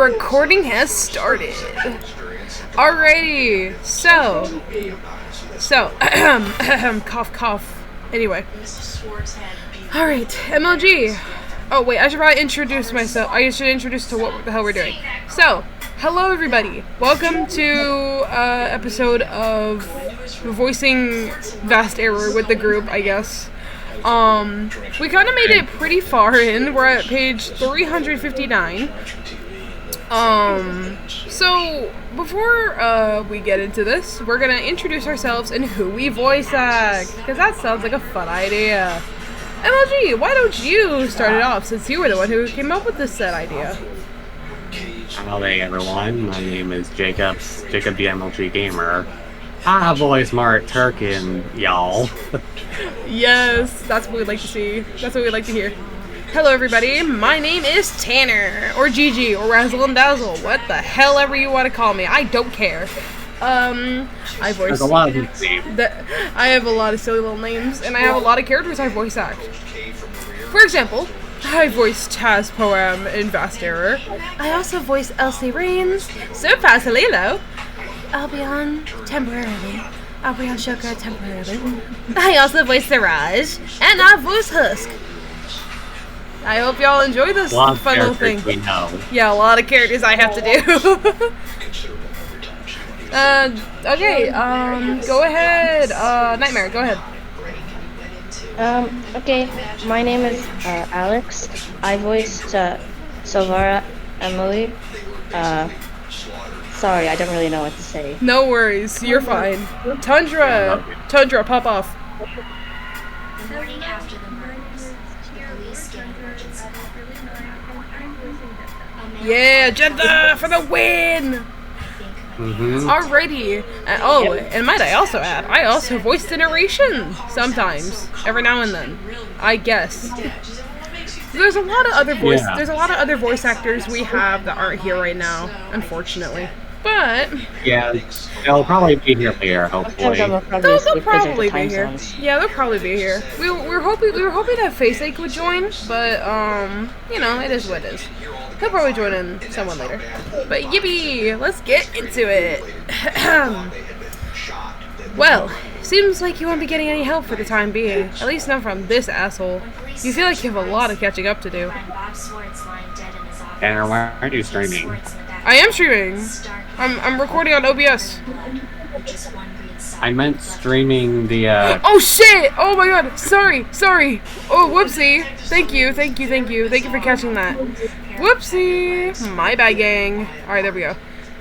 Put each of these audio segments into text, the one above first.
Recording has started. Alrighty, so, cough, cough. Anyway. Alright, MLG. Oh, wait, I should probably introduce myself. I should introduce to what the hell we're doing. So, hello everybody. Welcome to, episode of voicing Vast Error with the group, I guess. We kind of made it pretty far in. We're at page 359. So, before, we get into this, we're gonna introduce ourselves and who we voice act, because that sounds like a fun idea. MLG, why don't you start it off, since you were the one who came up with this set idea? Hello everyone, my name is Jacob the MLG Gamer. I voice Mark Turkin, y'all. Yes, that's what we'd like to see. That's what we'd like to hear. Hello everybody, my name is Tanner, or Gigi, or Razzle and Dazzle, what the hell ever you want to call me, I don't care. I voice... There's a lot of names. I have a lot of silly little names, and I have a lot of characters I voice act. For example, I voice Taz Poem in Vast Error. I also voice Elsie Rains, Sir Pasolino. I'll be on temporarily. I'll be on Shoka temporarily. I also voice Siraj, and I voice Husk. I hope y'all enjoy this fun little thing. We know. Yeah, a lot of characters I have to do. Okay, go ahead. Nightmare, go ahead. Okay, my name is Alex. I voiced Silvara Emily. Sorry, I don't really know what to say. No worries, you're fine. Tundra, pop off. After the murders, police get emergency. Yeah, Jenta for the win! Alrighty. And might I also add, I also voice the narration sometimes, every now and then, I guess. There's a lot of other voice actors we have that aren't here right now, unfortunately. But yeah, they'll probably be here later, hopefully. They'll probably be here. Yeah, they'll probably be here. We were hoping that Faceache would join, but you know, it is what it is. He'll probably join in someone later. But yippee, let's get into it. Well, seems like you won't be getting any help for the time being. At least not from this asshole. You feel like you have a lot of catching up to do. Tanner, why aren't you streaming? I am streaming. I'm recording on OBS. I meant streaming the, Oh shit! Oh my god! Sorry! Oh, whoopsie! Thank you for catching that. Whoopsie! My bad, gang. Alright, there we go.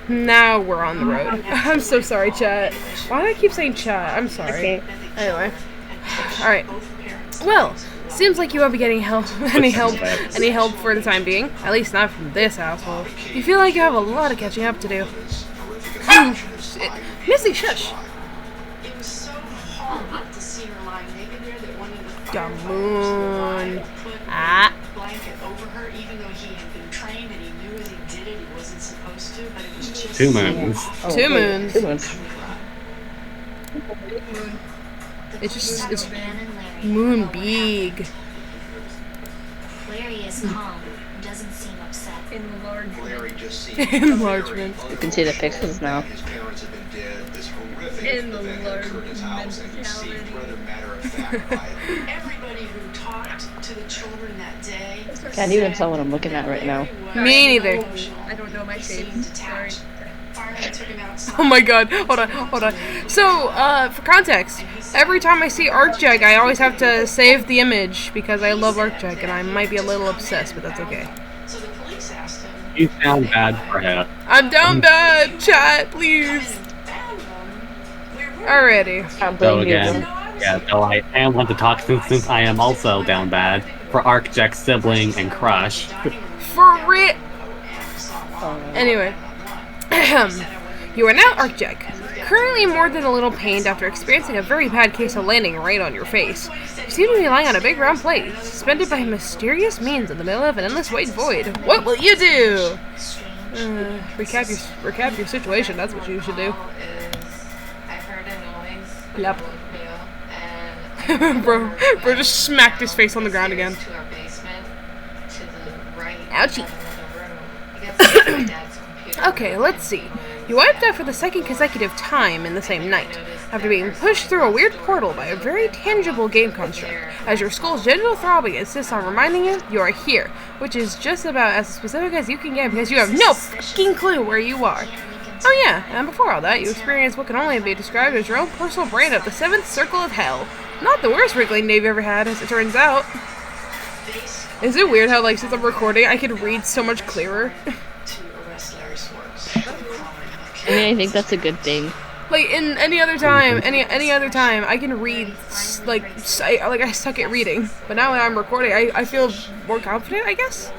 Now we're on the road. I'm so sorry, chat. Why do I keep saying chat? I'm sorry. Okay. Anyway. Alright. Well, seems like you won't be getting any help for the time being. At least not from this asshole. You feel like you have a lot of catching up to do. Shit. Missy, shush! Gamoon. Ah. 2 moons. Oh, 2 moons. 2 moons. It's moon big. Larry is calm, doesn't seem upset. Enlargement. You can see the pixels now. Everybody who talked to the children that day. Can't even tell what I'm looking at right now. Me neither. I don't know my shades. Sorry. Fireman took him outside. Oh my god. Hold on. So, for context, every time I see ArcJag, I always have to save the image because I love ArcJag and I might be a little obsessed, but that's okay. So the police asked him. You sound bad for him. I'm down bad, chat, please. Alrighty. Can't So blame you. again, yeah, though I am want to talk since I am also down bad for ArcJack's sibling and crush. For real. Anyway. You are now ArcJack. Currently more than a little pained after experiencing a very bad case of landing right on your face. You seem to be lying on a big round plate, suspended by mysterious means in the middle of an endless white void. What will you do? Recap your situation, that's what you should do. I heard a noise. Yep. And bro just smacked his face on the ground again. to our basement to the right. Ouchie. Another room. He got Okay, let's see. You wiped out for the second consecutive time in the same night, after being pushed through a weird portal by a very tangible game construct. As your skull's gentle throbbing insists on reminding you are here, which is just about as specific as you can get because you have no fucking clue where you are. Oh yeah, and before all that, you experienced what can only be described as your own personal brand of the 7th Circle of Hell. Not the worst wriggling name you've ever had, as it turns out. Is it weird how, like, since I'm recording, I can read so much clearer? I mean, I think that's a good thing. Like, in any other time, any other time, I can read, I suck at reading. But now when I'm recording, I feel more confident, I guess?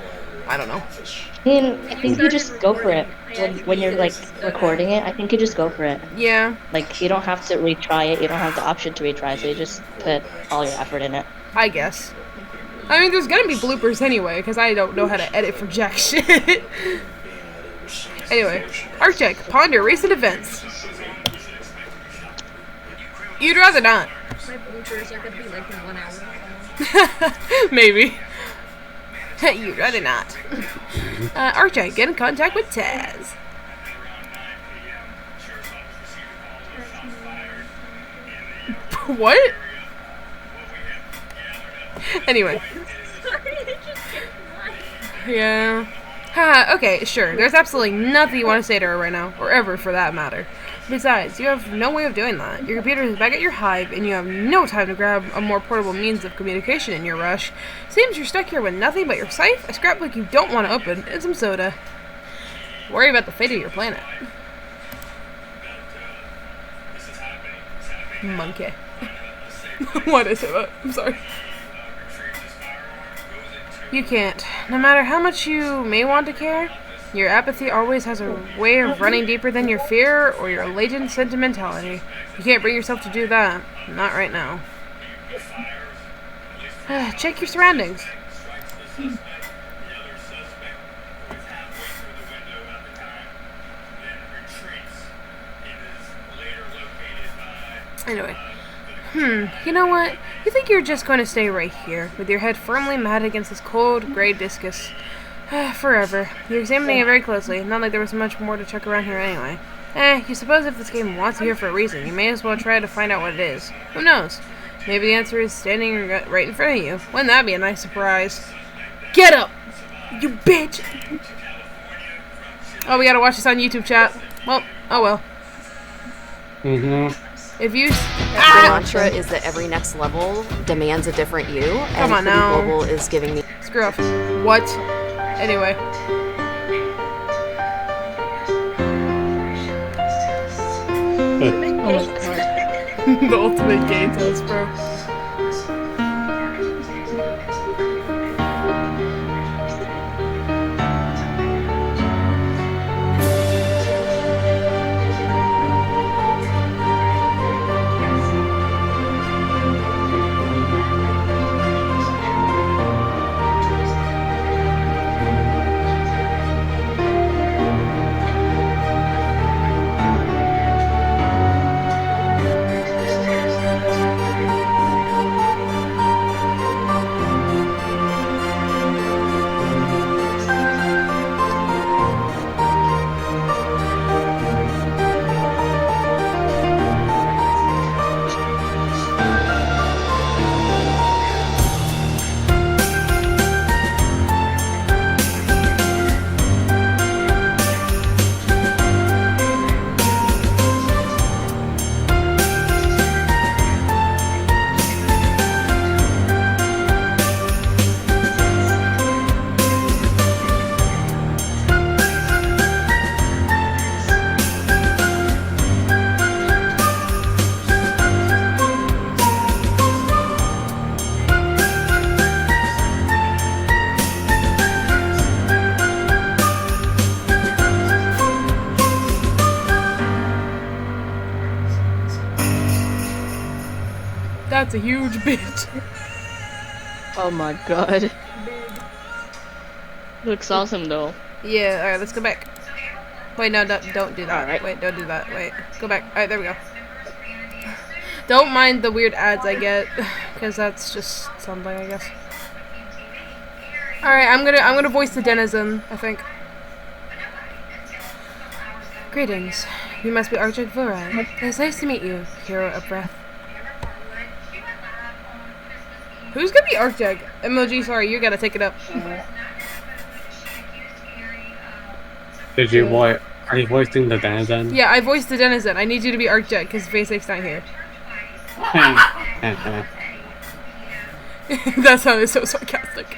I don't know. I mean, I think you just go for it. When you're, like, recording it, I think you just go for it. Yeah. Like, you don't have to retry it, you don't have the option to retry, so you just put all your effort in it. I guess. I mean, there's gonna be bloopers anyway, because I don't know how to edit for jack shit. Anyway, Archeck, ponder recent events. You'd rather not. My bloopers are gonna be like in 1 hour. Maybe. You'd rather not. Archeck, get in contact with Taz. What? Anyway. Yeah. Haha, okay, sure. There's absolutely nothing you want to say to her right now, or ever for that matter. Besides, you have no way of doing that. Your computer is back at your hive, and you have no time to grab a more portable means of communication in your rush. Seems you're stuck here with nothing but your scythe, a scrapbook you don't want to open, and some soda. Worry about the fate of your planet. Monkey. What is it? I'm sorry. You can't. No matter how much you may want to care, your apathy always has a way of running deeper than your fear or your latent sentimentality. You can't bring yourself to do that. Not right now. Check your surroundings. Anyway. You know what? You think you're just going to stay right here, with your head firmly matted against this cold, gray discus. Forever. You're examining it very closely. Not like there was much more to check around here anyway. You suppose if this game wants you here for a reason, you may as well try to find out what it is. Who knows? Maybe the answer is standing right in front of you. Wouldn't that be a nice surprise? Get up! You bitch! Oh, we gotta watch this on YouTube, chat. Well, oh well. If you... The mantra is that every next level demands a different you, and Come on Pretty now. Global is giving me... Screw off. What? Anyway. The ultimate gay test, bro. That's a huge bitch. Oh my god. Looks awesome though. Yeah, alright, let's go back. Wait, no, don't do that. Alright. Wait, don't do that. Wait, go back. Alright, there we go. Don't mind the weird ads I get, because that's just something, I guess. Alright, I'm gonna voice the denizen, I think. Greetings. You must be Arctic Vurai. It's nice to meet you, Hero of Breath. Who's gonna be Arctic? MLG, sorry, you gotta take it up. Did you voice? Are you voicing the denizen? Yeah, I voiced the denizen. I need you to be Arctic because Faceache's not here. That sounded so sarcastic.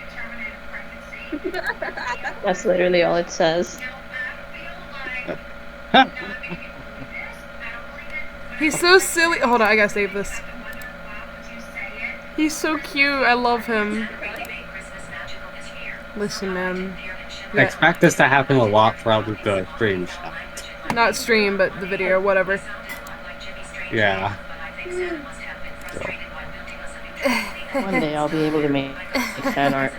That's literally all it says. He's so silly. Hold on, I gotta save this. He's so cute. I love him. Listen, man. I expect this to happen a lot throughout the stream. Not stream, but the video, whatever. Yeah. One day I'll be able to make fan art.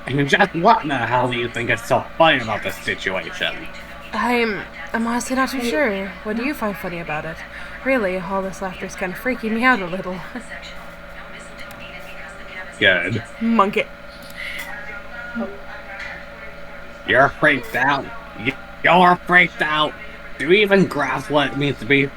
And just what in the hell do you think is so funny about this situation? I'm honestly not too sure. What do you find funny about it? Really, all this laughter is kind of freaking me out a little. Good. Monkey. You're freaked out. You're freaked out. Do you even grasp what it means to be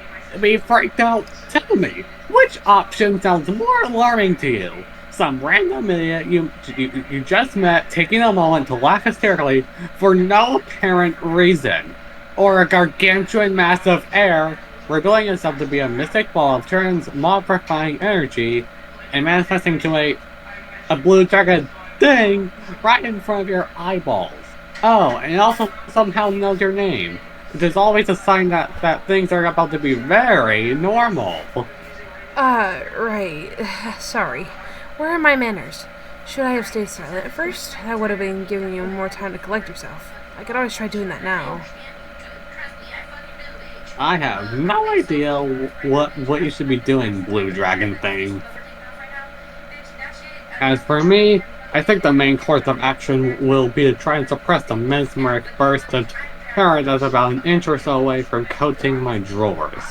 freaked out? Tell me, which option sounds more alarming to you? Some random idiot you just met taking a moment to laugh hysterically for no apparent reason, or a gargantuan mass of air revealing itself to be a mystic ball of transmogrifying energy and manifesting to a blue dragon thing right in front of your eyeballs. Oh, and it also somehow knows your name, which is always a sign that things are about to be very normal. Right. Sorry. Where are my manners? Should I have stayed silent at first? That would have been giving you more time to collect yourself. I could always try doing that now. I have no idea what you should be doing, Blue Dragon thing. As for me, I think the main course of action will be to try and suppress the mesmeric burst of terror that's about an inch or so away from coating my drawers.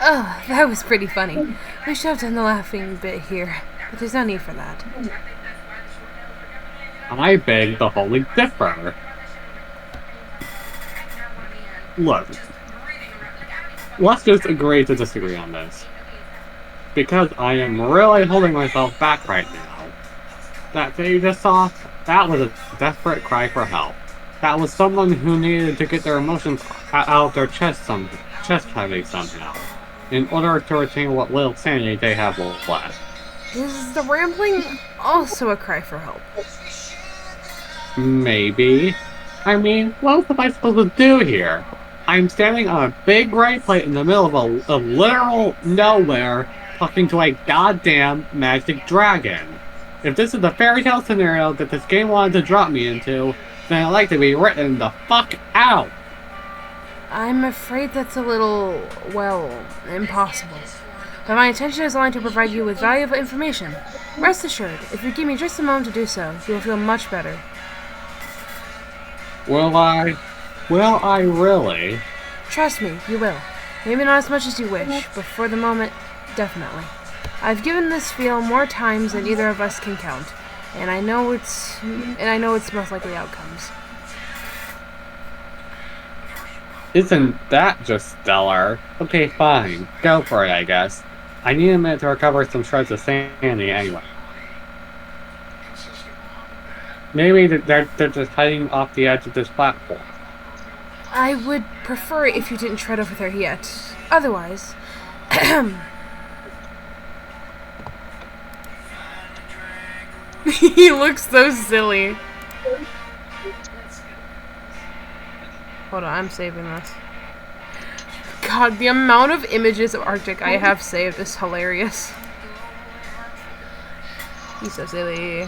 Oh, that was pretty funny. We should have done the laughing bit here, but there's no need for that. I beg to wholly differ. Look, let's just agree to disagree on this. Because I am really holding myself back right now. That thing you just saw, that was a desperate cry for help. That was someone who needed to get their emotions out of their chest cavity somehow, in order to retain what little sanity they have left. Is the rambling also a cry for help? Maybe. I mean, what am I supposed to do here? I'm standing on a big gray plate in the middle of literal nowhere, talking to a goddamn magic dragon. If this is the fairy tale scenario that this game wanted to drop me into, then I'd like to be written the fuck out. I'm afraid that's a little, well, impossible. But my intention is only to provide you with valuable information. Rest assured, if you give me just a moment to do so, you will feel much better. Will I? Will I really? Trust me, you will. Maybe not as much as you wish, but for the moment, definitely. I've given this field more times than either of us can count, and I know its most likely outcomes. Isn't that just stellar? Okay, fine. Go for it, I guess. I need a minute to recover some shreds of sanity anyway. Maybe they're just hiding off the edge of this platform. I would prefer it if you didn't tread over there yet. Otherwise... He looks so silly. Hold on, I'm saving this. God, the amount of images of Arctic I have saved is hilarious. He's so silly.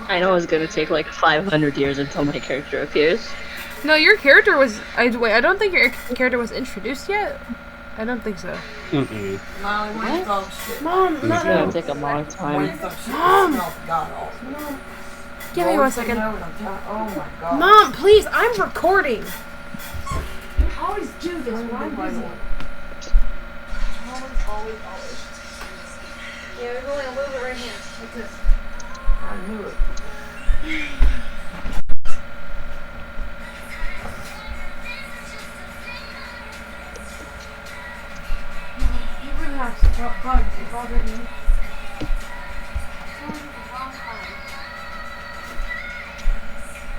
I know it's gonna take like 500 years until my character appears. No, your character was... wait, I don't think your character was introduced yet? I don't think so. Mm-mm. Mom, It's gonna take a long time. Mom! Give me 1 second. Mom, please, I'm recording! You always do this when I'm busy. there's only a little bit right here. That's it. I knew it. You wouldn't have to drop bugs. It bothered me.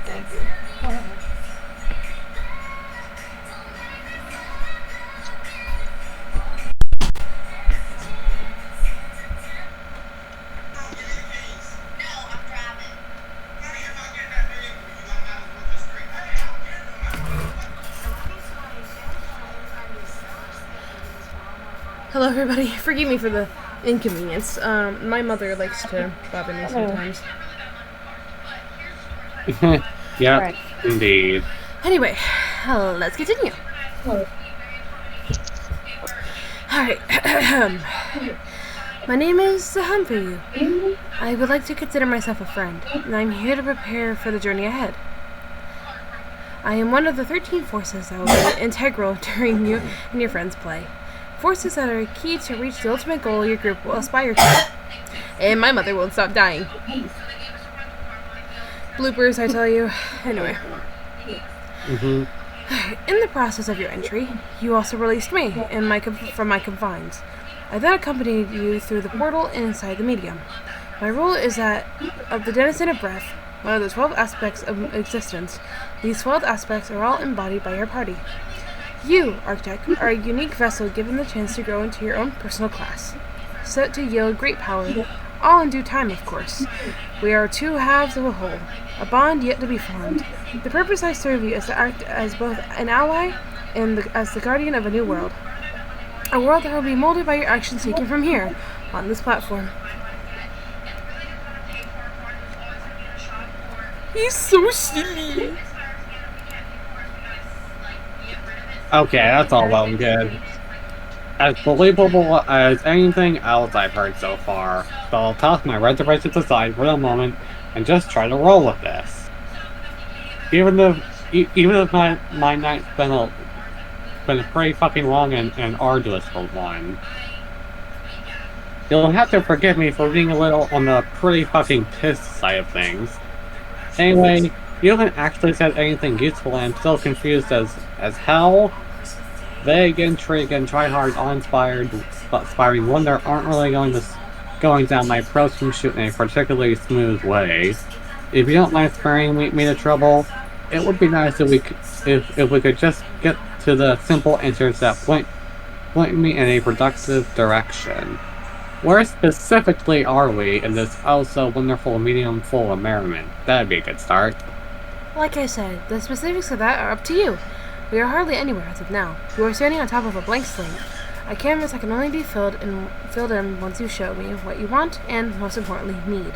Thank you. Hello everybody, forgive me for the inconvenience. My mother likes to bother me sometimes. Yep, Right. indeed. Anyway, let's continue. Alright, my name is Humphrey. I would like to consider myself a friend, and I'm here to prepare for the journey ahead. I am one of the 13 forces that will be integral during you and your friends' play. Forces that are key to reach the ultimate goal your group will aspire to. And my mother won't stop dying. Bloopers, I tell you. Anyway. In the process of your entry, you also released me from my confines. I then accompanied you through the portal and inside the medium. My role is that of the denizen of breath, one of the 12 aspects of existence. These 12 aspects are all embodied by your party. You, Architect, are a unique vessel given the chance to grow into your own personal class, set to yield great power, all in due time, of course. We are two halves of a whole, a bond yet to be formed. The purpose I serve you is to act as both an ally and as the guardian of a new world. A world that will be molded by your actions taken from here, on this platform. He's so silly. Okay, that's all well and good. As believable as anything else I've heard so far, so I'll toss my reservations aside for the moment and just try to roll with this. Even if my night's been a pretty fucking long and arduous for one. You'll have to forgive me for being a little on the pretty fucking pissed side of things. Anyway, you haven't actually said anything useful and I'm still confused as hell. Vague intrigue and try-hard awe-inspiring wonder aren't really going down my approach from shooting in a particularly smooth way. If you don't mind sparing me the trouble, it would be nice if we could just get to the simple answers that point me in a productive direction. Where specifically are we in this so wonderful medium full of merriment? That'd be a good start. Like I said, the specifics of that are up to you. We are hardly anywhere as of now. You are standing on top of a blank slate. A canvas that can only be filled in once you show me what you want and, most importantly, need.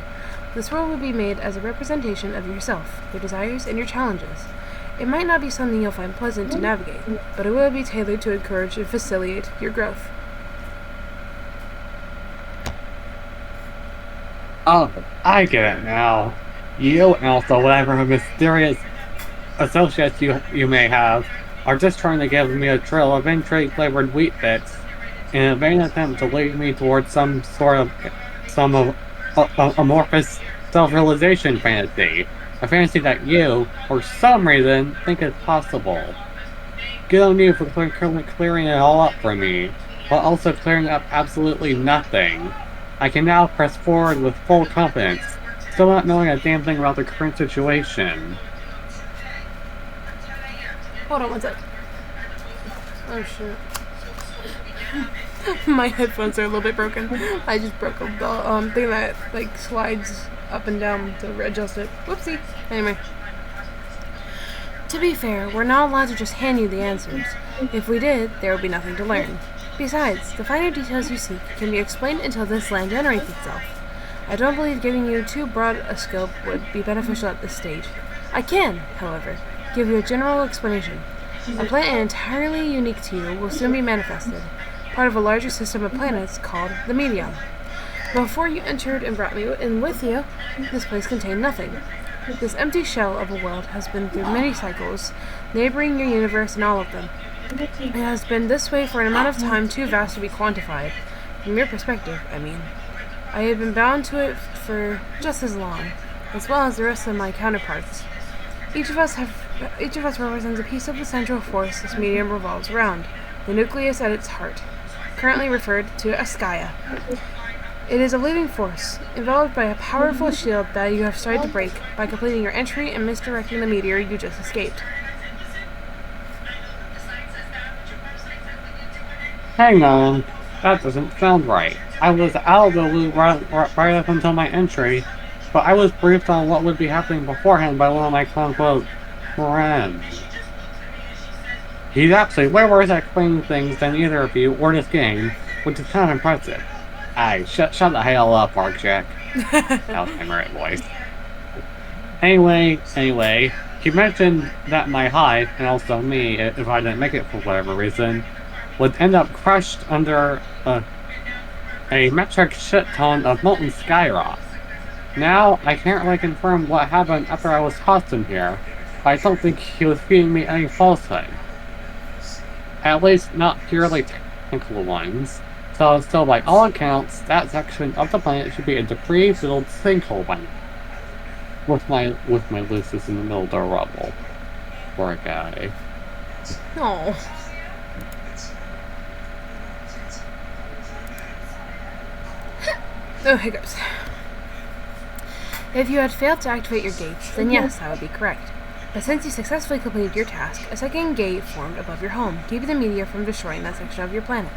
This world will be made as a representation of yourself, your desires, and your challenges. It might not be something you'll find pleasant to navigate, but it will be tailored to encourage and facilitate your growth. Oh, I get it now. You and also whatever mysterious associates you may have are just trying to give me a trail of intrigue-flavored wheat bits in a vain attempt to lead me towards some amorphous self-realization fantasy. A fantasy that you, for some reason, think is possible. Good on you for clearing it all up for me, while also clearing up absolutely nothing. I can now press forward with full confidence, still not knowing a damn thing about the current situation. Hold on one sec. Oh shit. My headphones are a little bit broken. I just broke a thing that like slides up and down to adjust it. Whoopsie. Anyway. To be fair, we're not allowed to just hand you the answers. If we did, there would be nothing to learn. Besides, the finer details you seek can be explained until this land generates itself. I don't believe giving you too broad a scope would be beneficial at this stage. I can, however, give you a general explanation. A planet entirely unique to you will soon be manifested, part of a larger system of planets called the Medium. Before you entered and brought me in with you, this place contained nothing. This empty shell of a world has been through many cycles, neighboring your universe and all of them. It has been this way for an amount of time too vast to be quantified. From your perspective, I mean. I have been bound to it for just as long, as well as the rest of my counterparts. Each of us represents a piece of the central force this medium revolves around, the nucleus at its heart, currently referred to as Gaia. It is a living force, enveloped by a powerful shield that you have started to break by completing your entry and misdirecting the meteor you just escaped. Hang on, that doesn't sound right. I was out of the loop right up until my entry, but I was briefed on what would be happening beforehand by one of my quote-unquote friends. He's actually way worse at explaining things than either of you or this game, which is kind of impressive. Aye, shut the hell up, Mark Jack. That was my right voice. Anyway, he mentioned that my hive, and also me, if I didn't make it for whatever reason, would end up crushed under a metric shit ton of molten skyrock. Now, I can't really confirm what happened after I was tossed in here, but I don't think he was feeding me any falsehood. At least, not purely technical ones. So, still, by all accounts, that section of the planet should be a debris-filled sinkhole by now. With my Lucis in the middle of the rubble. Poor guy. Oh. Oh, hiccups. If you had failed to activate your gates, then yes, that would be correct. But since you successfully completed your task, a second gate formed above your home, keeping the meteor from destroying that section of your planet.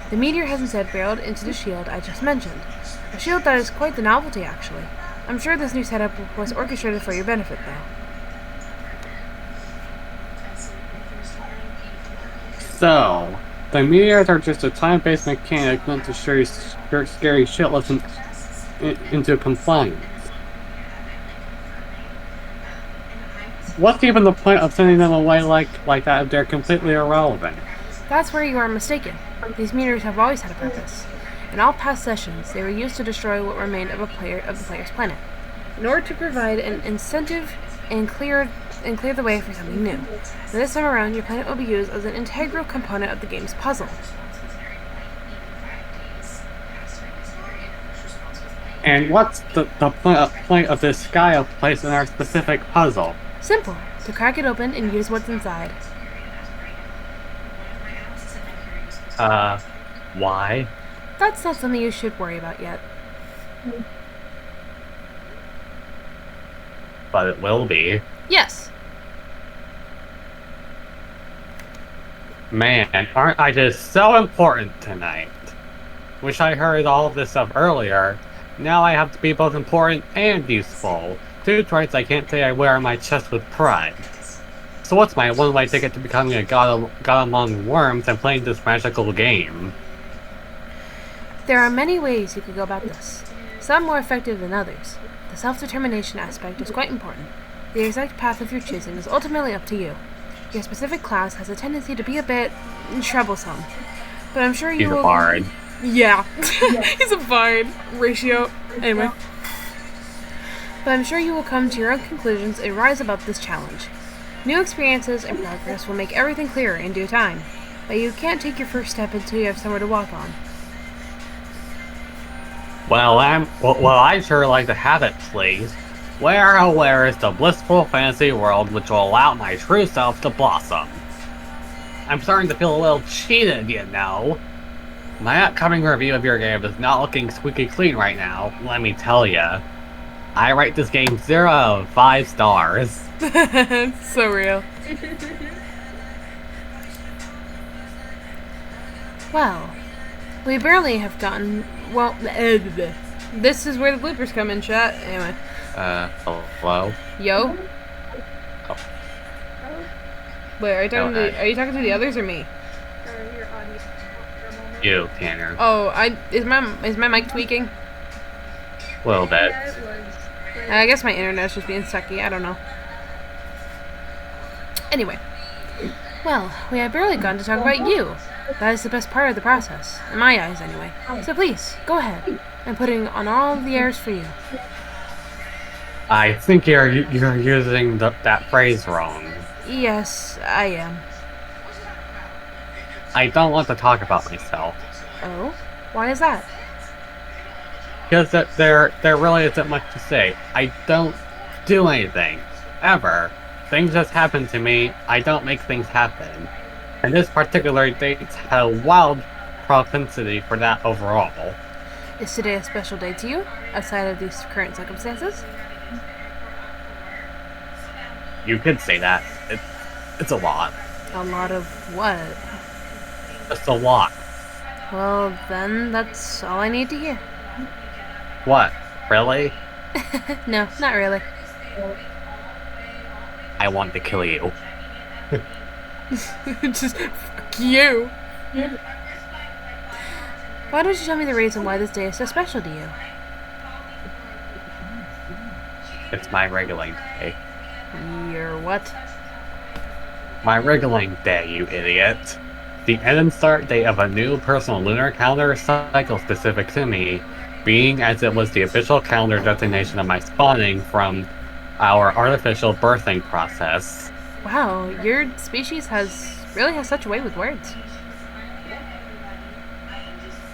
The meteor has instead barreled into the shield I just mentioned. A shield that is quite the novelty, actually. I'm sure this new setup was orchestrated for your benefit, though. So, the meteors are just a time-based mechanic meant to scary shitless into compliance. What's even the point of sending them away like that if they're completely irrelevant? That's where you are mistaken. These meteors have always had a purpose. In all past sessions, they were used to destroy what remained of the player's planet, in order to provide an incentive and clear the way for something new. But this time around, your planet will be used as an integral component of the game's puzzle. And what's the point of this Gaia place in our specific puzzle? Simple. To crack it open and use what's inside. Why? That's not something you should worry about yet. But it will be. Yes. Man, aren't I just so important tonight? Wish I heard all of this stuff earlier. Now I have to be both important and useful. Two traits I can't say I wear on my chest with pride. So what's my one-way ticket to becoming a god among worms and playing this magical game? There are many ways you could go about this, some more effective than others. The self-determination aspect is quite important. The exact path of your choosing is ultimately up to you. Your specific class has a tendency to be a bit troublesome, but I'm sure you will... He's a bard. Yeah, he's a bard. Ratio. Anyway. But I'm sure you will come to your own conclusions and rise above this challenge. New experiences and progress will make everything clearer in due time, but you can't take your first step until you have somewhere to walk on. Well, I'd sure like to have it, please. Where is the blissful fantasy world which will allow my true self to blossom? I'm starting to feel a little cheated, you know. My upcoming review of your game is not looking squeaky clean right now, let me tell ya. I rate this game 0 out of 5 stars. So real. Well, we barely have gotten... Well, this is where the bloopers come in, chat. Anyway. Hello? Yo? Oh. Wait, are you talking to the others or me? Your audio for a moment. You, Tanner. Oh, is my mic tweaking? A little bit. Yeah, it was. But I guess my internet's just being sucky. I don't know. Anyway. Well, we have barely gotten to talk about you. That is the best part of the process. In my eyes, anyway. So please, go ahead. I'm putting on all the airs for you. I think you're using that phrase wrong. Yes, I am. I don't want to talk about myself. Oh? Why is that? Because there really isn't much to say. I don't do anything. Ever. Things just happen to me. I don't make things happen. And this particular date's had a wild propensity for that overall. Is today a special day to you, outside of these current circumstances? You could say that. It's a lot. A lot of what? Just a lot. Well, then that's all I need to hear. What? Really? No, not really. I want to kill you. Just fuck you. Why don't you tell me the reason why this day is so special to you? It's my wriggling day. Your what? My wriggling day, you idiot. The end and start date of a new personal lunar calendar cycle specific to me, being as it was the official calendar designation of my spawning from our artificial birthing process. Wow, your species really has such a way with words.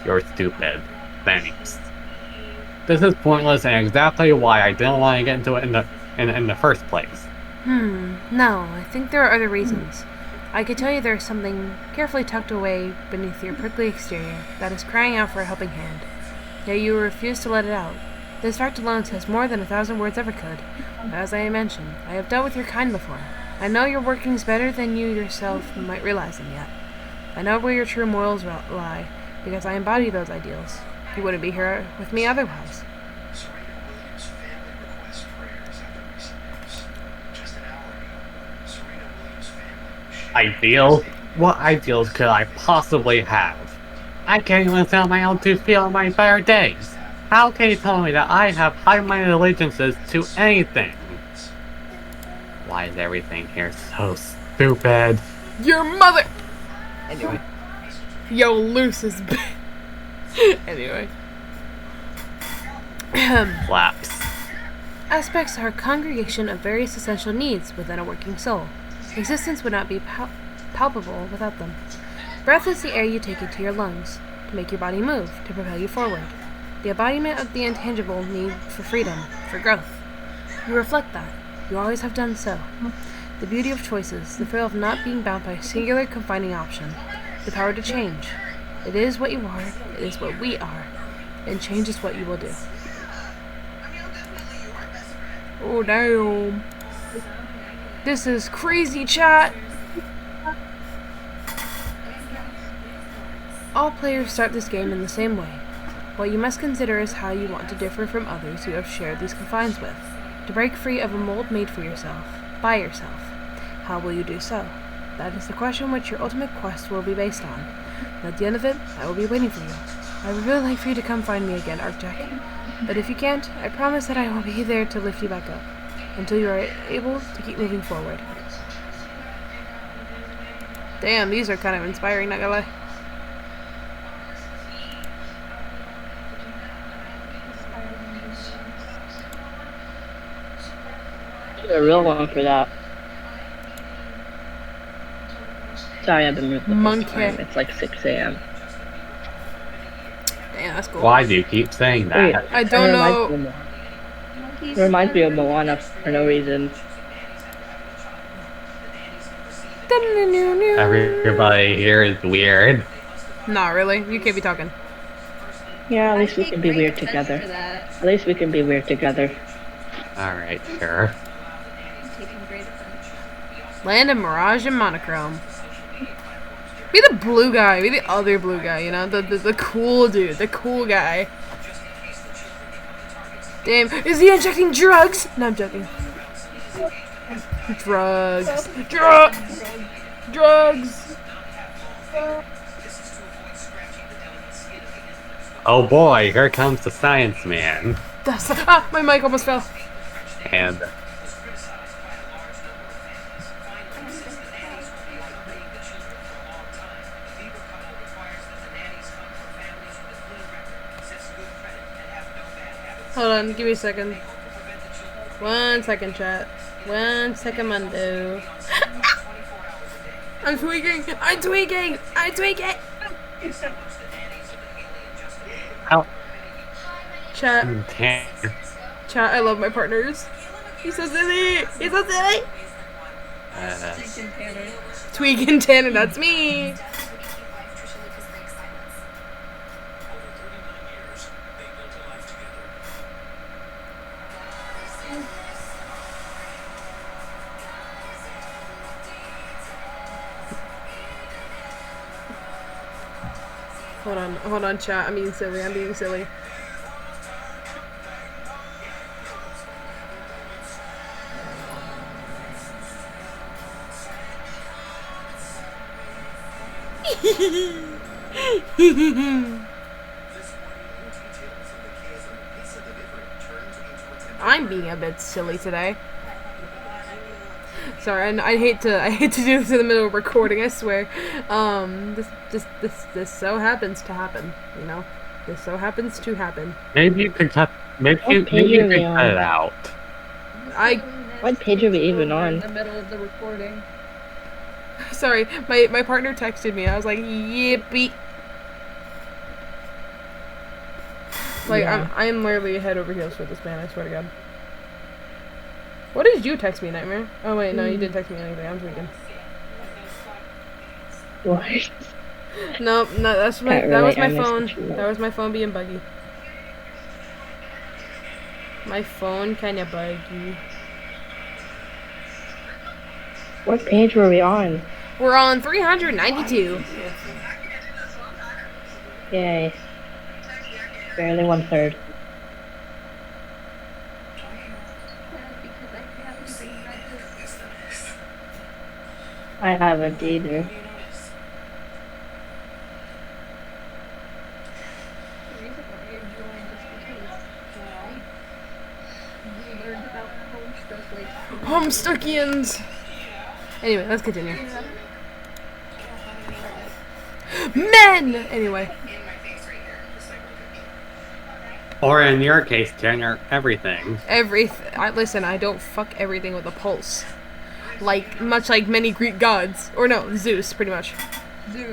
You're stupid. Thanks. This is pointless and exactly why I didn't want to get into it in the first place. No, I think there are other reasons. I could tell you there's something carefully tucked away beneath your prickly exterior that is crying out for a helping hand. Yet you refuse to let it out. This fact alone says more than 1,000 words ever could. As I mentioned, I have dealt with your kind before. I know your workings better than you yourself might realize them yet. I know where your true morals lie, because I embody those ideals. You wouldn't be here with me otherwise. Ideal? What ideals could I possibly have? I can't even tell my own to feel my better days. How can you tell me that I have high-minded allegiances to anything? Why is everything here so stupid? Your mother! Anyway. Yo, loose is big. Anyway. Flaps. Aspects are a congregation of various essential needs within a working soul. Existence would not be palpable without them. Breath is the air you take into your lungs, to make your body move, to propel you forward. The embodiment of the intangible need for freedom, for growth. You reflect that. You always have done so. The beauty of choices, the thrill of not being bound by a singular confining option, the power to change. It is what you are, it is what we are, and change is what you will do. Oh, damn. This is crazy, chat! All players start this game in the same way. What you must consider is how you want to differ from others you have shared these confines with. To break free of a mold made for yourself, by yourself. How will you do so? That is the question which your ultimate quest will be based on. And at the end of it, I will be waiting for you. I would really like for you to come find me again, Arctic. But if you can't, I promise that I will be there to lift you back up, until you are able to keep moving forward. Damn, these are kind of inspiring, not gonna lie. A real one for that. Sorry, I've been moving. Monkey. It's like 6 a.m. Damn, that's cool. Why do you keep saying that? I don't know. It reminds me of Moana for no reason. Everybody here is weird. Nah, really? You can't be talking. Yeah, at least we can be weird together. At least we can be weird together. Alright, sure. Land of Mirage and Monochrome. Be the blue guy. Be the other blue guy, you know? The cool dude. The cool guy. Damn. Is he injecting drugs? No, I'm joking. Drugs. Drugs. Oh boy, here comes the science man. My mic almost fell. And Hold on, give me a second. 1 second, chat. 1 second, Mundo. I'm tweaking! I'm tweaking! I'm tweaking! how? Chat. Tanner. Chat, I love my partners. He's so silly. He's so silly. Tweak and Tanner, that's me. Hold on, chat. I'm being silly. I'm being a bit silly today. Sorry, and I hate to do this in the middle of recording. I swear. This so happens to happen. You know, this so happens to happen. Maybe you could cut. Maybe you could cut it out. What page are we even on? In the middle of the recording. Sorry, my partner texted me. I was like, yippee. Like, Yeah. I'm literally head over heels for this man, I swear to God. What did you text me, Nightmare? Oh wait, no, you didn't text me anything. I'm tweaking. What? No, that was my phone. Can't relate, That was my phone being buggy. My phone kinda buggy. What page were we on? We're on 392. Yay. Barely 1/3. I haven't either. Homestuckians. Anyway, let's continue. Men! Anyway. Or in your case, Tanner, everything. Listen, I don't fuck everything with a pulse. Much like many Greek gods. Or no, Zeus, pretty much.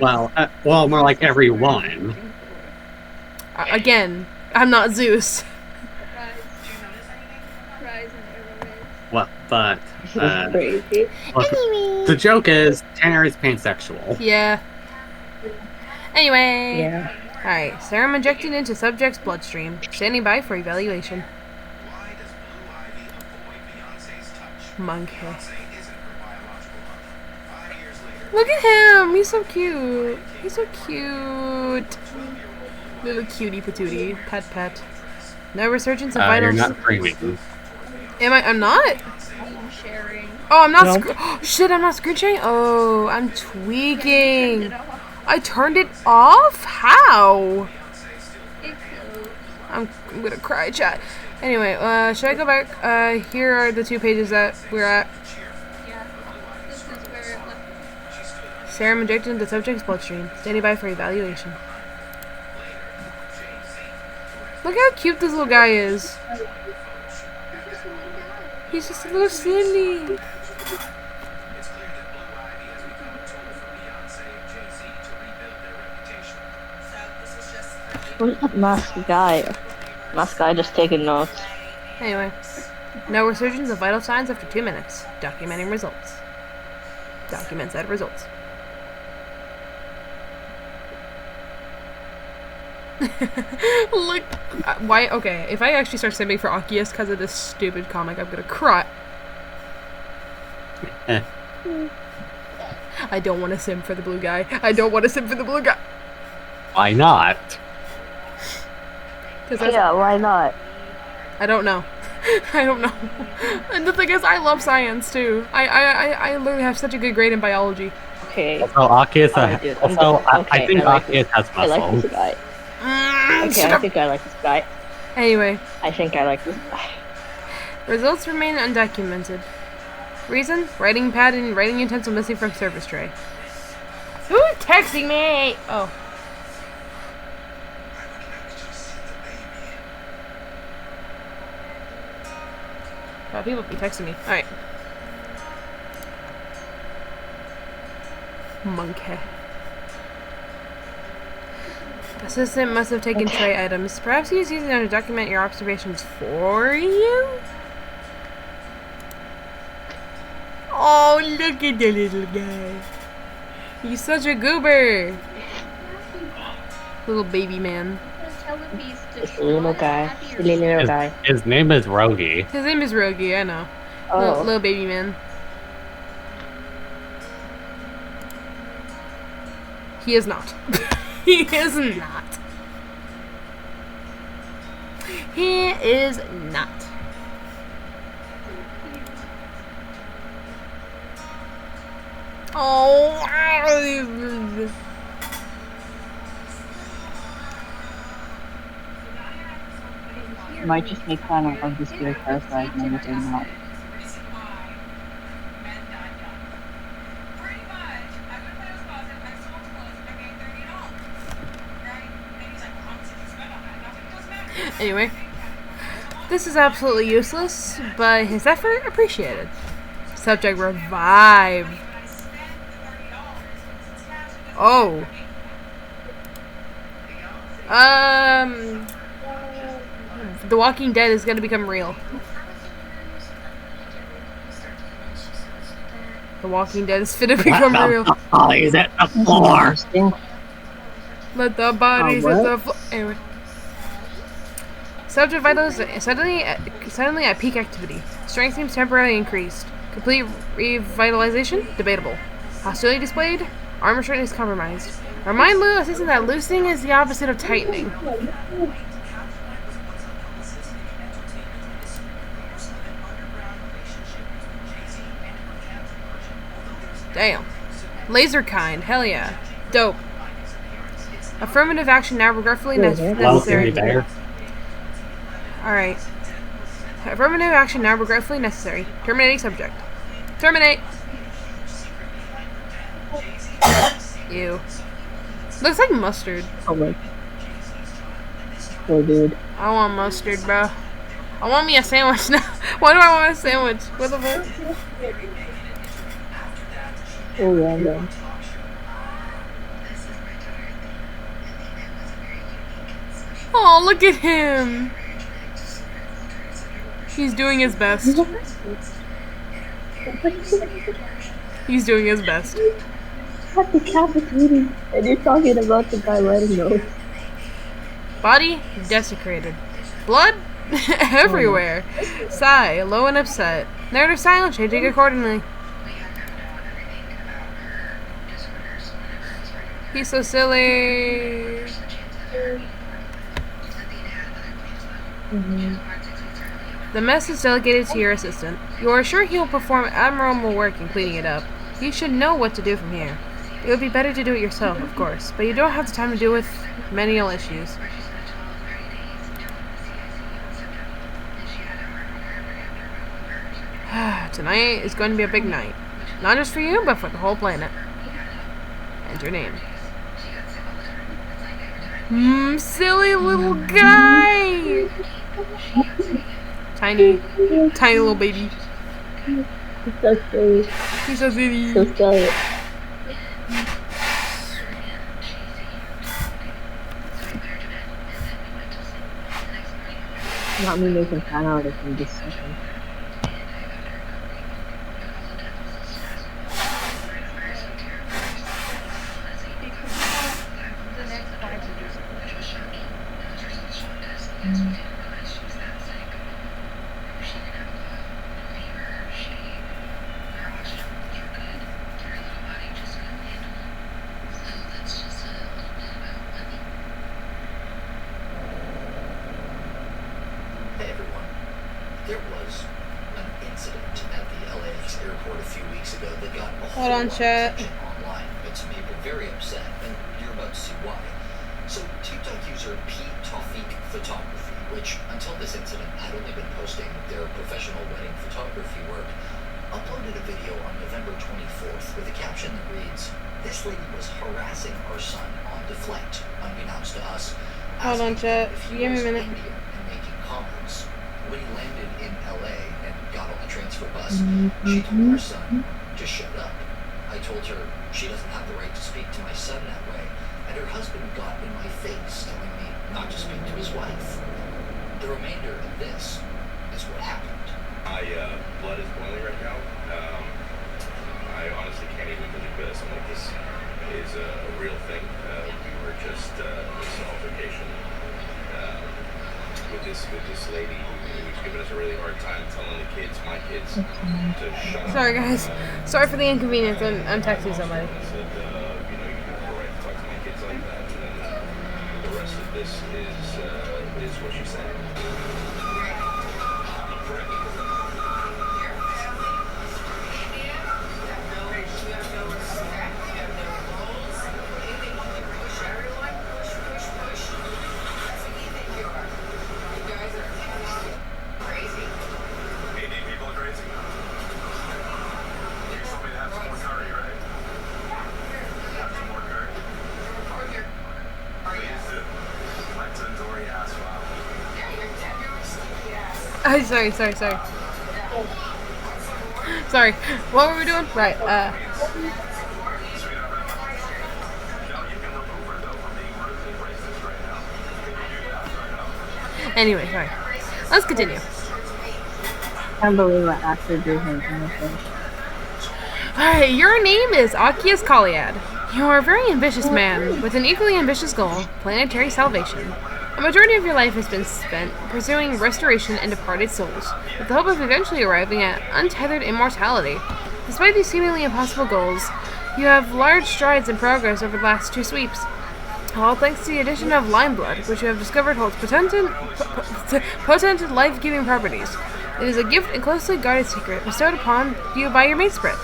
Well, more like everyone. Again, I'm not Zeus. Well, but This is crazy. look, the joke is Tanner is pansexual. Yeah. Anyway. Yeah. Alright, serum injected into subject's bloodstream. Standing by for evaluation. Monkey. Look at him! He's so cute. He's so cute. Little cutie patootie. Pet. No resurgence of You're vitals. not screaming. I'm not? Sharing. Oh, I'm not. No. Shit, I'm not screen sharing? Oh, I'm tweaking. I turned it off? How? I'm gonna cry, chat. Anyway, should I go back? Here are the 2 pages that we're at. Yeah. This is where it left. Serum injected into subject's bloodstream. Standing by for evaluation. Look how cute this little guy is. He's just a little silly. Where's that masked guy? Masked guy just taking notes. Anyway, no resurgence of vital signs after 2 minutes. Documenting results. Document said results. Look, why? Okay, if I actually start simming for Akias because of this stupid comic, I'm gonna cry. I don't want to sim for the blue guy. Why not? Yeah, why not? I don't know. I don't know. And the thing is, I love science too. I literally have such a good grade in biology. Okay. Also, Akias, dude, I think like Akias has I like muscles. this guy. Okay, I think I like this guy. Anyway, I think I like this guy. results remain undocumented. Reason? Writing pad and writing utensil missing from service tray. Who's texting me? Oh. Wow, people be texting me. Alright. Monkey. Assistant must have taken tray items. Perhaps he is using them to document your observations for you? Oh, look at the little guy. He's such a goober. Little baby man. Just a little guy. Silly little guy. His name is Rogi. His name is Rogi, I know. Oh. Little baby man. He is not. He is not. He is not. Oh. Might just make fun of this beer terrified and everything not. Anyway, this is absolutely useless, but his effort appreciated. Subject revive. Oh. The Walking Dead is gonna become real. The Walking Dead is finna become real. Bodies at the floor. Let the bodies at the floor. Anyway. Subject vitals suddenly at peak activity. Strength seems temporarily increased. Complete revitalization? Debatable. Hostility displayed? Armor strength is compromised. Remind assistant that loosening is the opposite of tightening. Damn. Laser kind. Hell yeah. Dope. Affirmative action now regretfully necessary. There. Alright. Affirmative action now regretfully necessary. Terminating subject. Terminate! Ew. Looks like mustard. Oh my. Oh dude. I want mustard, bro. I want me a sandwich now. Why do I want a sandwich? What the fuck? Oh random. Oh, look at him. He's doing his best. He's doing his best. What the cat is eating? And you're talking about the guy letting go. Body desecrated. Blood everywhere. Sigh, low and upset. Narrative silent, changing accordingly. He's so silly. The mess is delegated to your assistant. You are sure he will perform admirable work in cleaning it up. You should know what to do from here. It would be better to do it yourself, of course, but you don't have the time to deal with menial issues. Tonight is going to be a big night. Not just for you, but for the whole planet. And your name. Silly little guy! Tiny little baby. He's so silly. He's so silly. So silly. Not me making fan artists in this second. Hey everyone. There was an incident at the LAX airport a few weeks ago that got a whole Hold on, lot of chat. attention online. It's made me very upset, and you're about to see why. So, TikTok user Pete Tawfiq Photography, which until this incident had only been posting their professional wedding photography work, uploaded a video on November 24th with a caption that reads, "This lady was harassing our son on Deflect, unbeknownst to us." Hold on, asking chat. if he Give me a was minute. Indian and making comments. When he landed in LA and got on the transfer bus, she told our son to shut up. I told her she doesn't have the right to speak to my son that way, and Their husband got in my face, telling me not to speak to his wife. The remainder of this is what happened. My blood is boiling right now. I honestly can't even believe this. I'm like, this is a real thing. We were just this altercation with this lady who's giving us a really hard time, telling the kids, my kids, to shut up. Sorry, guys. Sorry for the inconvenience. I'm texting somebody. I said, you know, you have the right to talk to my kids like that. And then the rest of this is what she said. Sorry. Sorry. What were we doing? Right. Anyway, sorry. Let's continue. Can't believe I actually do him anything. Alright, your name is Akias Kaliad. You are a very ambitious man with an equally ambitious goal, planetary salvation. A majority of your life has been spent pursuing restoration and departed souls, with the hope of eventually arriving at untethered immortality. Despite these seemingly impossible goals, you have large strides in progress over the last 2 sweeps, all thanks to the addition of lime blood, which you have discovered holds potent life-giving properties. It is a gift and closely guarded secret bestowed upon you by your mate Sprit.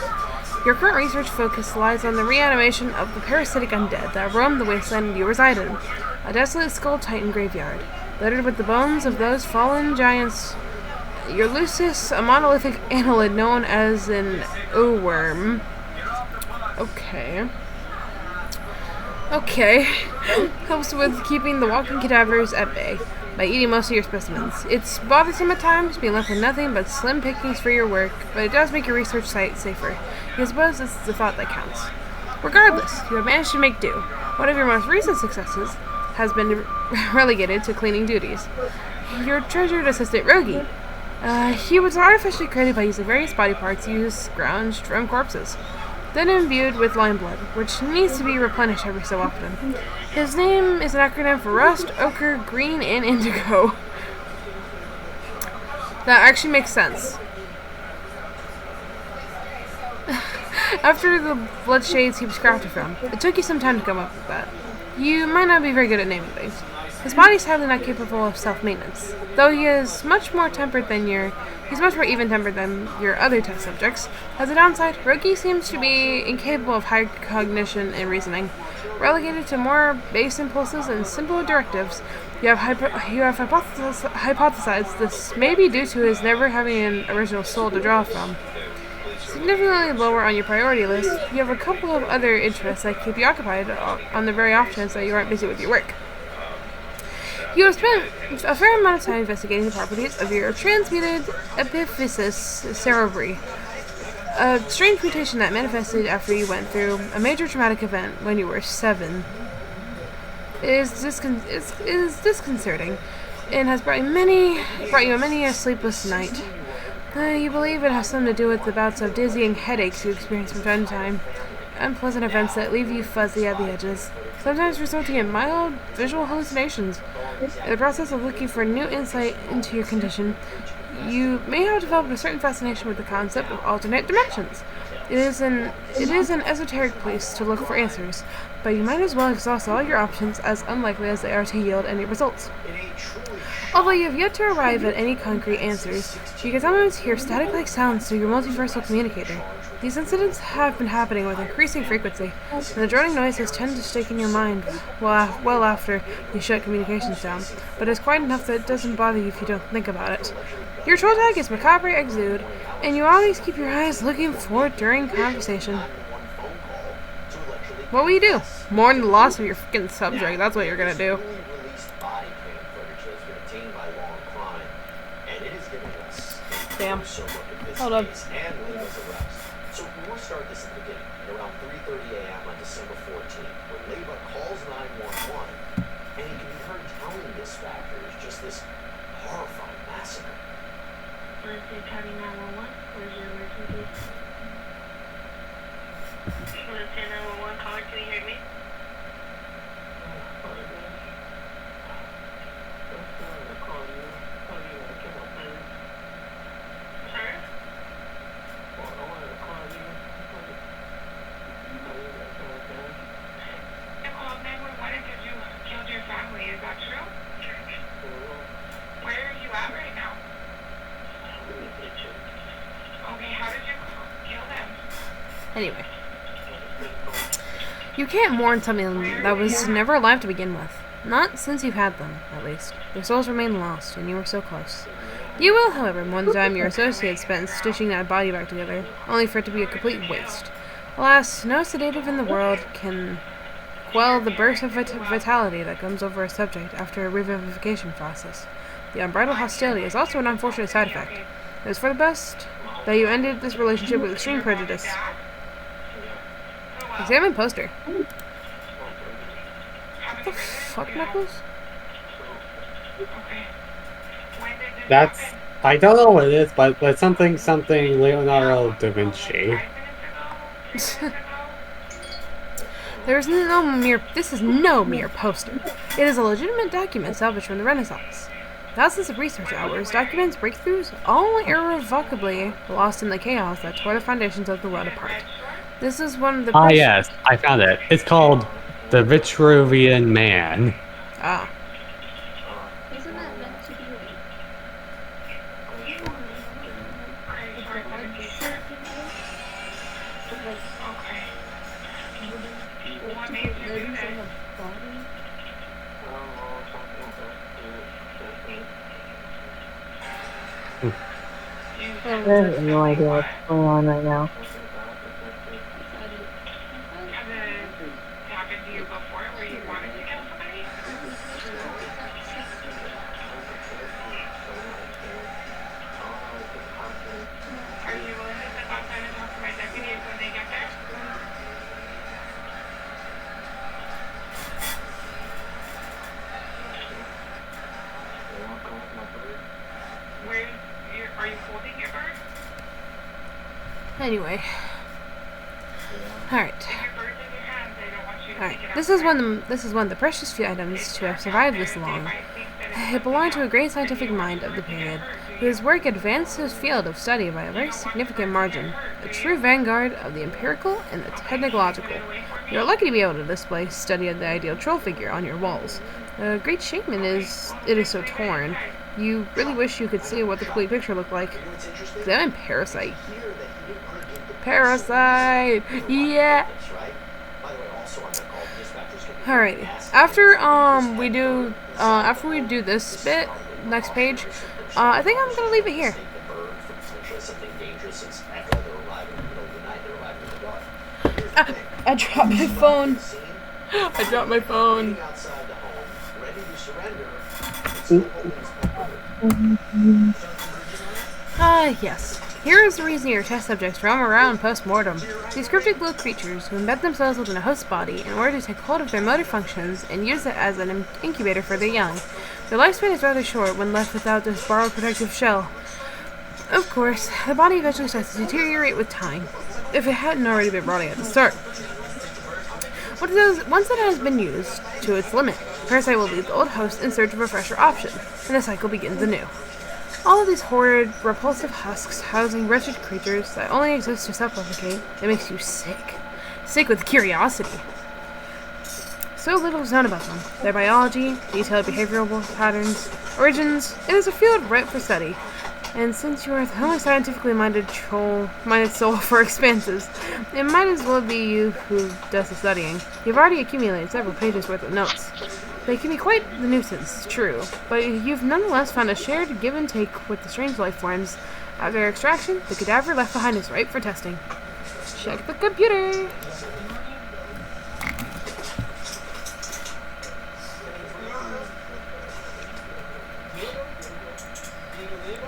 Your current research focus lies on the reanimation of the parasitic undead that roam the wasteland you reside in. A desolate skull titan graveyard, littered with the bones of those fallen giants. Your Lucis, a monolithic annelid known as an O-worm. Okay. Helps with keeping the walking cadavers at bay by eating most of your specimens. It's bothersome at times, being left with nothing but slim pickings for your work, but it does make your research site safer. I suppose it's the thought that counts. Regardless, you have managed to make do. One of your most recent successes has been relegated to cleaning duties. Your treasured assistant, Rogi. He was artificially created by using various body parts used scrounged from corpses, then imbued with lime blood, which needs to be replenished every so often. His name is an acronym for Rust, Ochre, Green, and Indigo. That actually makes sense. After the blood shades he was crafted from, it took you some time to come up with that. You might not be very good at naming things. His body's sadly not capable of self-maintenance. Though he's much more even-tempered than your other test subjects. As a downside, Rogi seems to be incapable of high cognition and reasoning. Relegated to more base impulses and simpler directives, you have hypothesized this may be due to his never having an original soul to draw from. Significantly lower on your priority list, you have a couple of other interests that keep you occupied on the very off chance that you aren't busy with your work. You have spent a fair amount of time investigating the properties of your transmuted epiphysis cerebri, a strange mutation that manifested after you went through a major traumatic event when you were 7. It is disconcerting and has brought you many a sleepless night. You believe it has something to do with the bouts of dizzying headaches you experience from time to time, unpleasant events that leave you fuzzy at the edges, sometimes resulting in mild visual hallucinations. In the process of looking for new insight into your condition, you may have developed a certain fascination with the concept of alternate dimensions. It is an esoteric place to look for answers, but you might as well exhaust all your options, as unlikely as they are to yield any results. Although you have yet to arrive at any concrete answers, you can sometimes hear static-like sounds through your multiversal communicator. These incidents have been happening with increasing frequency, and the droning noises tend to stick in your mind well after you shut communications down, but it's quite enough that it doesn't bother you if you don't think about it. Your troll tag is Macabre Exude, and you always keep your eyes looking forward during conversation. What will you do? Mourn the loss of your freaking subject, that's what you're gonna do. Damn. Hold on. So we'll start this at the beginning, at around 3:30 a.m. on December 14th, when Laybuck calls 911, and he can be heard telling dispatchers just this horrifying massacre. Wednesday County 911, where's your emergency? Wednesday 911, caller, can you hear me? Sorry? You called 911 because you killed your family, is that true? Where are you at right now? Okay, how did you kill them? Anyway. You can't mourn something that was never alive to begin with. Not since you've had them, at least. Their souls remain lost, and you were so close. You will, however, mourn the time your associates spent stitching that body back together, only for it to be a complete waste. Alas, no sedative in the world can quell the burst of vitality that comes over a subject after a revivification process. The unbridled hostility is also an unfortunate side effect. It was for the best that you ended this relationship with extreme prejudice. Examine poster. What the fuck, Knuckles? That's, I don't know what it is, but something Leonardo da Vinci. This is no mere poster. It is a legitimate document salvaged from the Renaissance. Thousands of research hours, documents, breakthroughs, all irrevocably lost in the chaos that tore the foundations of the world apart. This is one of the... Ah, yes, I found it. It's called The Vitruvian Man. Ah. Isn't that meant to be I have no idea what's going on right now. happened to you before where you wanted to kill somebody? Are you willing to step outside and talk to my deputies when they get there? Are you holding your bird? Anyway. Alright. Take your birds in your hands. I don't want you to Alright. pick it up. This is one of the precious few items to have survived this long. It belonged to a great scientific mind of the period, whose work advanced his field of study by a very significant margin, a true vanguard of the empirical and the technological. You are lucky to be able to display study of the ideal troll figure on your walls. A great shame it is so torn. You really wish you could see what the complete picture looked like. Examine Parasite. Parasite! Yeah! Alright. After we do this bit, next page, I think I'm gonna leave it here. I dropped my phone. I dropped my phone. Yes. Here is the reason your test subjects roam around post-mortem. These cryptic little creatures who embed themselves within a host body in order to take hold of their motor functions and use it as an incubator for their young. Their lifespan is rather short when left without this borrowed protective shell. Of course, the body eventually starts to deteriorate with time, if it hadn't already been rotting at the start. Once it has been used to its limit, the parasite will leave the old host in search of a fresher option, and the cycle begins anew. All of these horrid, repulsive husks housing wretched creatures that only exist to self-replicate, it makes you sick. Sick with curiosity. So little is known about them. Their biology, detailed behavioral patterns, origins, it is a field ripe for study. And since you are the only scientifically minded soul for expanses, it might as well be you who does the studying. You've already accumulated several pages worth of notes. They can be quite the nuisance, true, but you've nonetheless found a shared give and take with the strange life forms. After their extraction, the cadaver left behind is ripe for testing. Check the computer!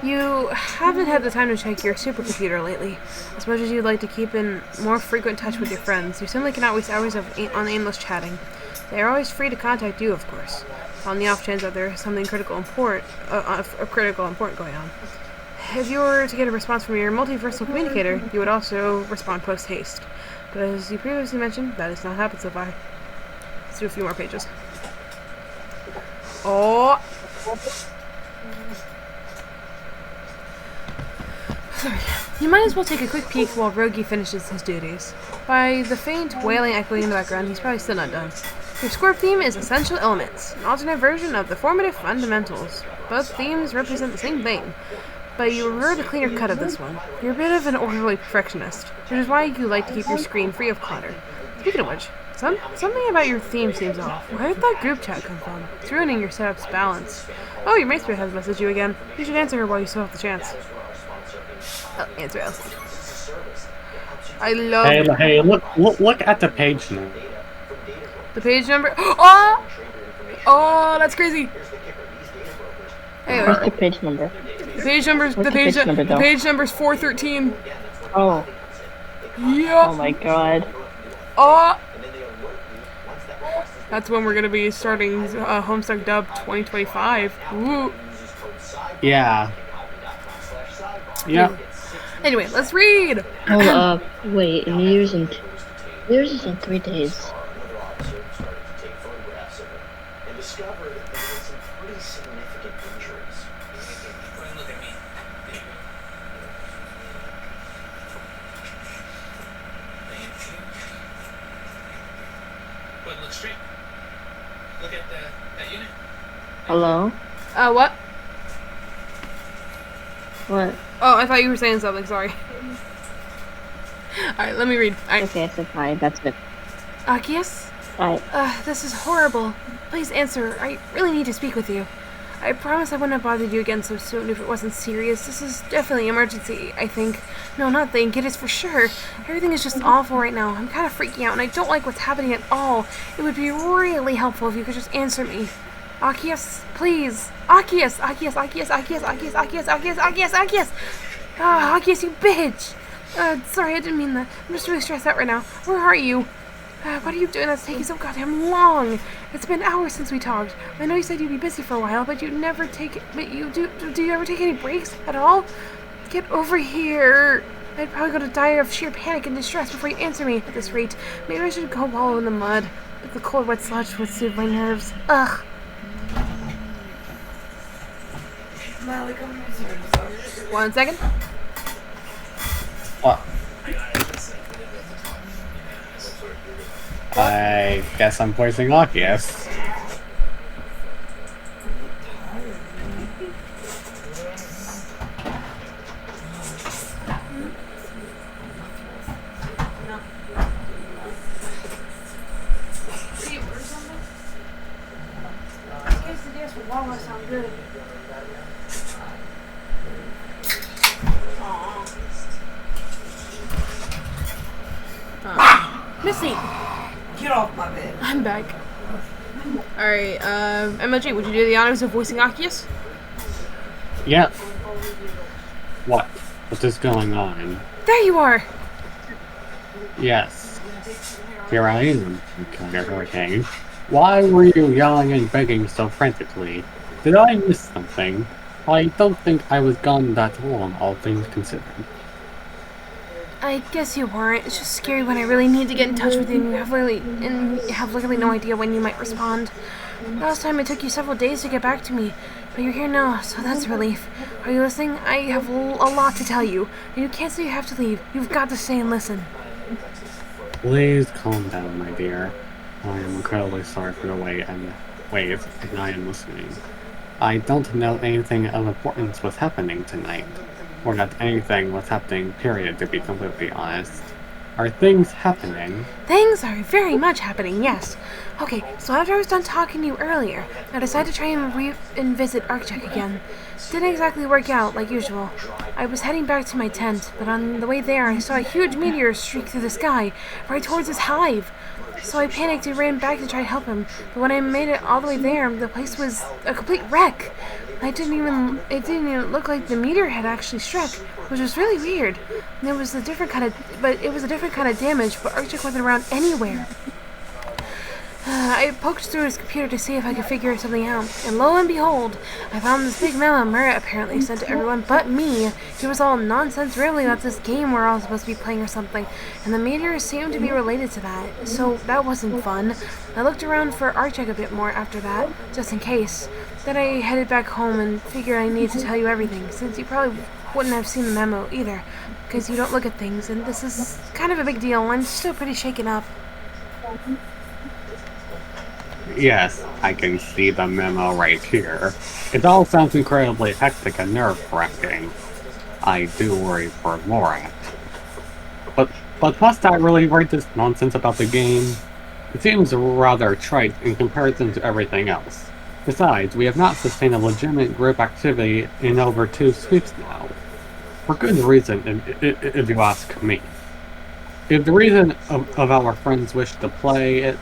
You haven't had the time to check your supercomputer lately. As much as you'd like to keep in more frequent touch with your friends, you simply cannot waste hours on aimless chatting. They are always free to contact you, of course, on the off chance that there is something critical important going on. If you were to get a response from your multiversal communicator, you would also respond post-haste. But as you previously mentioned, that has not happened so far. Let's do a few more pages. Oh! Sorry. You might as well take a quick peek while Rogi finishes his duties. By the faint wailing echoing in the background, he's probably still not done. Your Scorp theme is Essential Elements, an alternate version of the formative fundamentals. Both themes represent the same thing, but you prefer the cleaner cut of this one. You're a bit of an orderly perfectionist, which is why you like to keep your screen free of clutter. Speaking of which, something about your theme seems off. Where did that group chat come from? It's ruining your setup's balance. Oh, your maestro has messaged you again. You should answer her while you still have the chance. Oh, answer Elsie. I love... Hey, look at the page number. The page number... Oh! Oh, that's crazy. Anyway. What's the page number? The page number's 413. Oh. Yeah. Oh my god. Oh! That's when we're gonna be starting Homestuck Dub 2025. Woo! Yeah. Yep. Anyway, let's read! Hold up. Wait, yours is in 3 days. Look straight. Look at that unit. Hello? What? What? Oh, I thought you were saying something, sorry. Alright, let me read. Okay, I said hi, that's it. Akias? Alright. This is horrible. Please answer. I really need to speak with you. I promise I wouldn't have bothered you again so soon if it wasn't serious. This is definitely an emergency, I think. No, not think. It is for sure. Everything is just awful right now. I'm kind of freaking out, and I don't like what's happening at all. It would be really helpful if you could just answer me. Akias, please. Akias! Akias, Akias, Akias, Akias, Akias, Akias, Akias, Akias! Ah, Akias, you bitch! Sorry, I didn't mean that. I'm just really stressed out right now. Where are you? What are you doing that's taking so goddamn long? It's been hours since we talked. I know you said you'd be busy for a while, but you never take... But you do you ever take any breaks at all? Get over here. I'd probably go to die of sheer panic and distress before you answer me at this rate. Maybe I should go wallow in the mud. But the cold, wet sludge would soothe my nerves. Ugh. One second. What? I guess I'm voicing Akias. Missy! Get off my bed. I'm back. Alright, MLG, would you do the honors of voicing Akias? Yep. What? What is going on? There you are! Yes. Here I am, Counter Hurricane. Why were you yelling and begging so frantically? Did I miss something? I don't think I was gone that long, all things considered. I guess you weren't. It's just scary when I really need to get in touch with you and you have literally no idea when you might respond. Last time it took you several days to get back to me, but you're here now, so that's a relief. Are you listening? I have a lot to tell you, and you can't say you have to leave. You've got to stay and listen. Please calm down, my dear. I am incredibly sorry for the wait, and I am listening. I don't know anything of importance was happening tonight. Or that anything was happening, period, to be completely honest. Are things happening? Things are very much happening, yes. Okay, so after I was done talking to you earlier, I decided to try and visit ArcCheck again. Didn't exactly work out, like usual. I was heading back to my tent, but on the way there I saw a huge meteor streak through the sky, right towards his hive. So I panicked and ran back to try to help him, but when I made it all the way there, the place was a complete wreck. It didn't even look like the meteor had actually struck, which was really weird. And it was a different kind of damage, but Archie wasn't around anywhere. I poked through his computer to see if I could figure something out, and lo and behold, I found this big memo Murray apparently sent to everyone but me. It was all nonsense really about this game we're all supposed to be playing or something, and the meteors seemed to be related to that, so that wasn't fun. I looked around for Archie a bit more after that, just in case. Then I headed back home and figured I needed to tell you everything, since you probably wouldn't have seen the memo either, because you don't look at things, and this is kind of a big deal, and I'm still pretty shaken up. Yes, I can see the memo right here. It all sounds incredibly hectic and nerve-wracking. I do worry for Morat. But must I really write this nonsense about the game? It seems rather trite in comparison to everything else. Besides, we have not sustained a legitimate group activity in over 2 sweeps now. For good reason, if you ask me. If the reason of our friends wish to play it,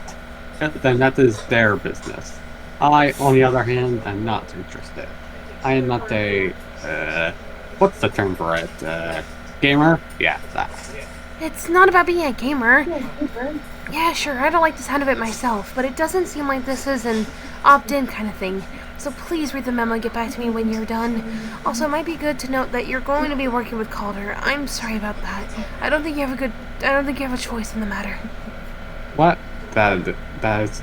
then that is their business. I, on the other hand, am not interested. I am not a, what's the term for it? Gamer? Yeah, that. It's not about being a gamer. Yeah, sure, I don't like the sound of it myself, but it doesn't seem like this is an opt-in kind of thing. So please read the memo and get back to me when you're done. Also, it might be good to note that you're going to be working with Calder. I'm sorry about that. I don't think you have a choice in the matter. What? That is...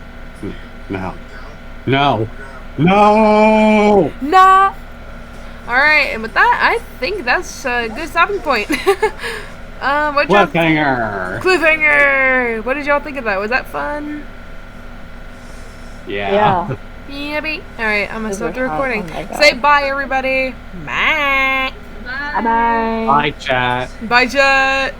No. No! No! Nah! Alright, and with that, I think that's a good stopping point. Cliffhanger! Cliffhanger! What did y'all think of that? Was that fun? Yeah. Yippee. Alright, I'm gonna stop the recording. Say bye, everybody. Bye. Bye. Bye, chat. Bye, chat.